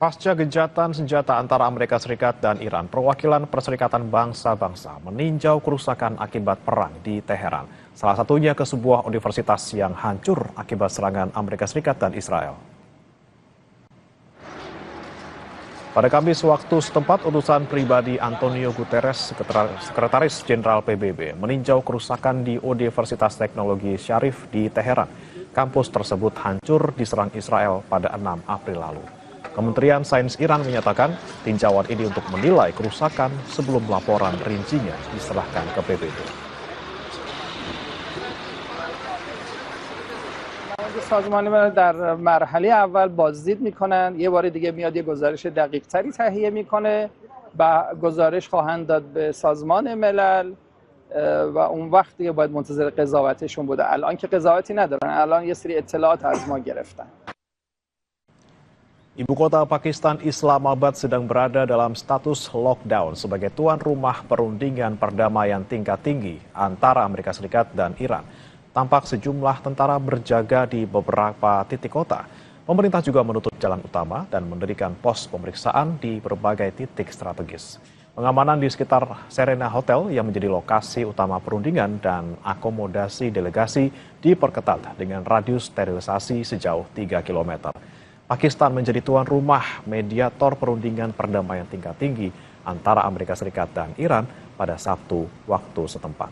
Pasca gencatan senjata antara Amerika Serikat dan Iran, perwakilan Perserikatan Bangsa-Bangsa meninjau kerusakan akibat perang di Teheran. Salah satunya ke sebuah universitas yang hancur akibat serangan Amerika Serikat dan Israel. Pada Kamis waktu setempat, utusan pribadi Antonio Guterres, Sekretaris Jenderal PBB, meninjau kerusakan di Universitas Teknologi Syarif di Teheran. Kampus tersebut hancur diserang Israel pada 6 April lalu. Kementerian Sains Iran menyatakan tinjauan ini untuk menilai kerusakan sebelum laporan rincinya diserahkan ke PBB. سازمان ملل در مرحله اول بازدید میکنن، یه بار دیگه میاد یه گزارش دقیق تری تهیه میکنه و گزارش خواهند داد به سازمان ملل و اون وقت دیگه باید منتظر قضاوتشون بوده. الان که قضاوتی ندارن، الان یه سری اطلاعات از ما گرفتن. Ibu kota Pakistan Islamabad sedang berada dalam status lockdown sebagai tuan rumah perundingan perdamaian tingkat tinggi antara Amerika Serikat dan Iran. Tampak sejumlah tentara berjaga di beberapa titik kota. Pemerintah juga menutup jalan utama dan mendirikan pos pemeriksaan di berbagai titik strategis. Pengamanan di sekitar Serena Hotel yang menjadi lokasi utama perundingan dan akomodasi delegasi diperketat dengan radius sterilisasi sejauh 3 km. Pakistan menjadi tuan rumah mediator perundingan perdamaian tingkat tinggi antara Amerika Serikat dan Iran pada Sabtu waktu setempat.